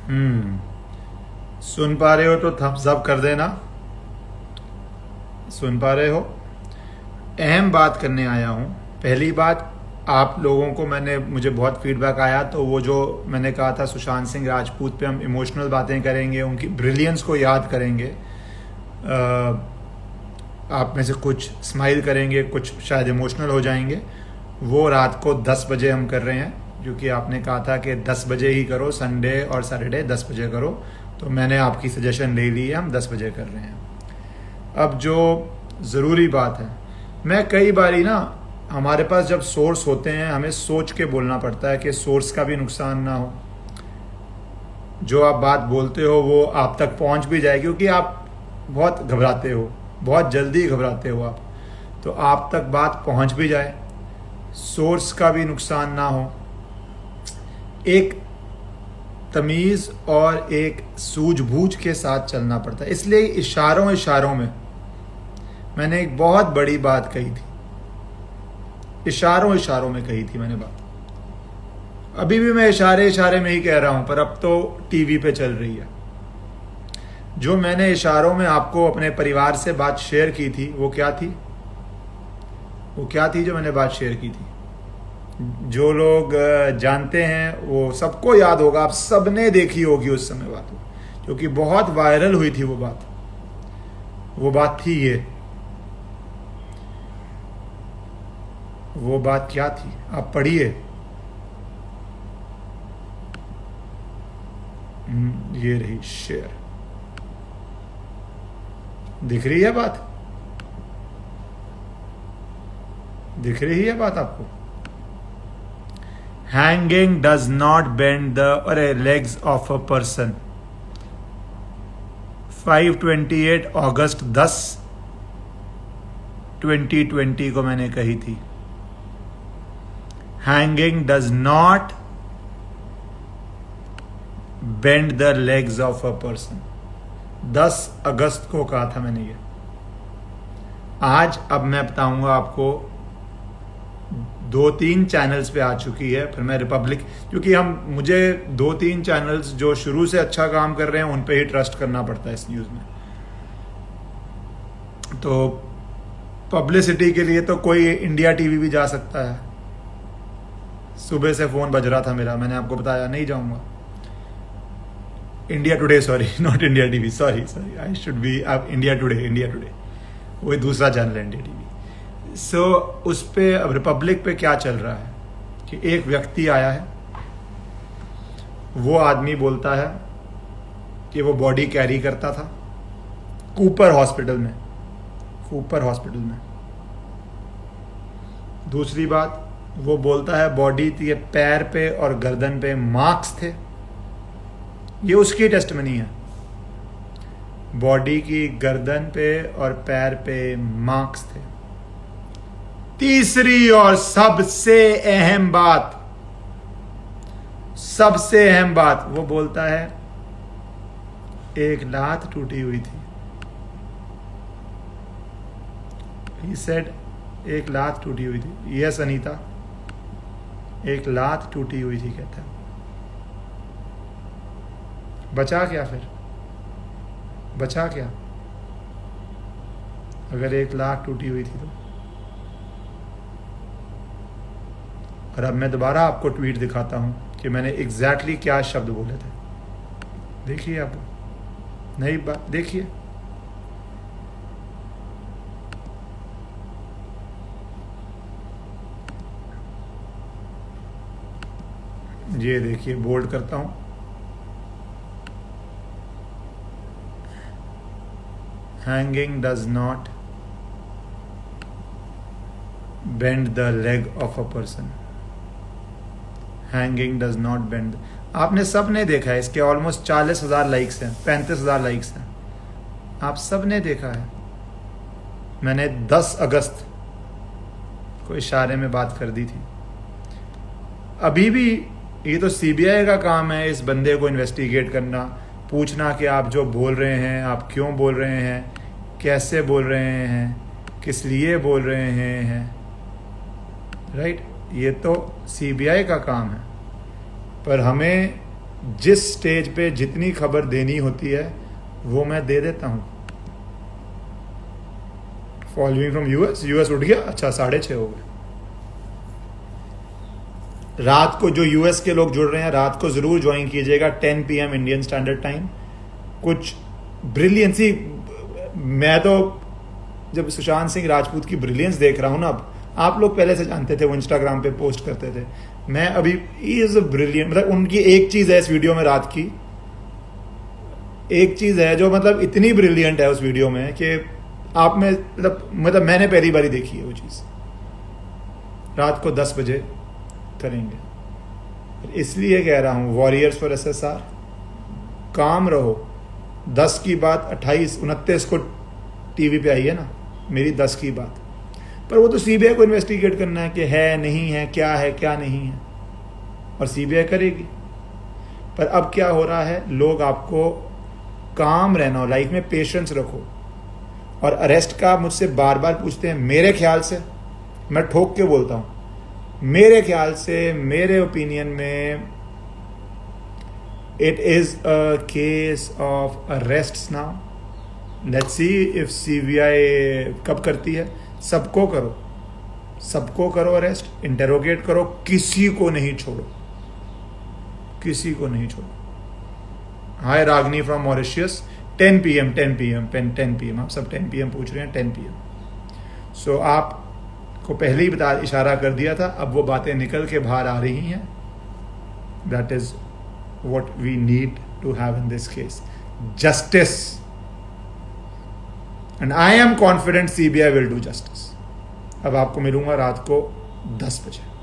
हम्म। सुन पा रहे हो तो थम्स अप कर देना। सुन पा रहे हो? अहम बात करने आया हूँ। पहली बात, आप लोगों को मुझे बहुत फीडबैक आया, तो वो जो मैंने कहा था सुशांत सिंह राजपूत पे हम इमोशनल बातें करेंगे, उनकी ब्रिलियंस को याद करेंगे। आप में से कुछ स्माइल करेंगे, कुछ शायद इमोशनल हो जाएंगे। वो रात को 10 बजे हम कर रहे हैं, क्योंकि आपने कहा था कि 10 बजे ही करो, संडे और सैटरडे 10 बजे करो। तो मैंने आपकी सजेशन ले ली है, हम 10 बजे कर रहे हैं। अब जो ज़रूरी बात है, मैं कई बारी ना, हमारे पास जब सोर्स होते हैं हमें सोच के बोलना पड़ता है कि सोर्स का भी नुकसान ना हो। जो आप बात बोलते हो वो आप तक पहुंच भी जाए, क्योंकि आप बहुत घबराते हो, बहुत जल्दी घबराते हो आप, तो आप तक बात पहुंच भी जाए, सोर्स का भी नुकसान ना हो। एक तमीज़ और एक सूझबूझ के साथ चलना पड़ता है। इसलिए इशारों इशारों में मैंने एक बहुत बड़ी बात कही थी, इशारों इशारों में कही थी मैंने बात। अभी भी मैं इशारे इशारे में ही कह रहा हूं, पर अब तो टीवी पे चल रही है। जो मैंने इशारों में आपको अपने परिवार से बात शेयर की थी, वो क्या थी? वो क्या थी जो मैंने बात शेयर की थी? जो लोग जानते हैं वो सबको याद होगा, आप सबने देखी होगी उस समय बात, क्योंकि बहुत वायरल हुई थी वो बात। वो बात थी ये। वो बात क्या थी? आप पढ़िए। ये रही शेयर। दिख रही है बात? दिख रही है बात आपको? Hanging does not bend the legs of a person. 5/28 अगस्त 10 2020 को मैंने कही थी, hanging does not bend the legs of a person. 10 अगस्त को कहा था मैंने ये। आज अब मैं बताऊंगा आपको, 2-3 चैनल्स पे आ चुकी है, फिर मैं रिपब्लिक, क्योंकि मुझे 2-3 चैनल्स जो शुरू से अच्छा काम कर रहे हैं उन पे ही ट्रस्ट करना पड़ता है इस न्यूज़ में। तो पब्लिसिटी के लिए तो कोई इंडिया टीवी भी जा सकता है। सुबह से फ़ोन बज रहा था मेरा, मैंने आपको बताया नहीं जाऊंगा। India today, sorry, not India TV, sorry, I should be India today, वही दूसरा चैनल है इंडिया टीवी। सो उस पे अब रिपब्लिक पे क्या चल रहा है कि एक व्यक्ति आया है, वो आदमी बोलता है कि वो बॉडी कैरी करता था कूपर हॉस्पिटल में। दूसरी बात, वो बोलता है बॉडी के पैर पे और गर्दन पे मार्क्स थे। ये उसकी टेस्टमनी है, बॉडी की गर्दन पे और पैर पे मार्क्स थे। तीसरी और सबसे अहम बात, वो बोलता है एक लात टूटी हुई थी। He said एक लात टूटी हुई थी। यस अनीता, एक लात टूटी हुई थी, कहता है। बचा क्या फिर? बचा क्या अगर एक लात टूटी हुई थी तो? और अब मैं दोबारा आपको ट्वीट दिखाता हूं कि मैंने एग्जैक्टली क्या शब्द बोले थे। देखिए आप, नई बात देखिए। ये देखिए, बोल्ड करता हूं, hanging does not bend the leg of a person. Hanging does not bend. आपने सब ने देखा है, इसके ऑलमोस्ट 40,000 लाइक्स हैं, 35,000 लाइक्स हैं। आप सब ने देखा है। मैंने 10 अगस्त को इशारे में बात कर दी थी। अभी भी ये तो सीबीआई का काम है इस बंदे को इन्वेस्टिगेट करना, पूछना कि आप जो बोल रहे हैं आप क्यों बोल रहे हैं, कैसे बोल रहे हैं, किस लिए बोल रहे हैं, राइट? ये तो सीबीआई का काम है। पर हमें जिस स्टेज पे जितनी खबर देनी होती है वो मैं दे देता हूं। फॉलोइंग फ्रॉम यूएस उठ गया, अच्छा 6:30 हो गए। रात को जो यूएस के लोग जुड़ रहे हैं रात को जरूर ज्वाइन कीजिएगा 10 PM इंडियन स्टैंडर्ड टाइम। कुछ ब्रिलियंसी, मैं तो जब सुशांत सिंह राजपूत की ब्रिलियंस देख रहा हूं ना, अब आप लोग पहले से जानते थे, वो इंस्टाग्राम पे पोस्ट करते थे, मैं अभी इज ब्रिलियंट। मतलब उनकी एक चीज है इस वीडियो में, रात की एक चीज है जो मतलब इतनी ब्रिलियंट है उस वीडियो में कि आप में मतलब मैंने पहली बारी देखी है वो चीज। रात को 10 बजे करेंगे, इसलिए कह रहा हूं वॉरियर्स फॉर SSR, काम रहो। 10 की बात 28-29 को टीवी पे आई है ना, मेरी 10 की बात, पर वो तो सीबीआई को इन्वेस्टिगेट करना है कि है नहीं है क्या नहीं है, और सीबीआई करेगी। पर अब क्या हो रहा है, लोग आपको काम रहना हो, लाइफ में पेशेंस रखो। और अरेस्ट का मुझसे बार बार पूछते हैं, मेरे ख्याल से, मैं ठोक के बोलता हूं, मेरे ख्याल से, मेरे ओपिनियन में it is a case of arrest now. Let's see if CBI कब करती है। सबको करो अरेस्ट, इंटेरोगेट करो, किसी को नहीं छोड़ो। हाय रागनी फ्रॉम मॉरिशियस, 10 PM, आप सब 10 PM पूछ रहे हैं, 10 PM। सो आप को पहले ही इशारा कर दिया था, अब वो बातें निकल के बाहर आ रही हैं। That is what we need to have in this case, justice, and I am confident CBI will do justice. अब आपको मिलूंगा रात को 10 बजे।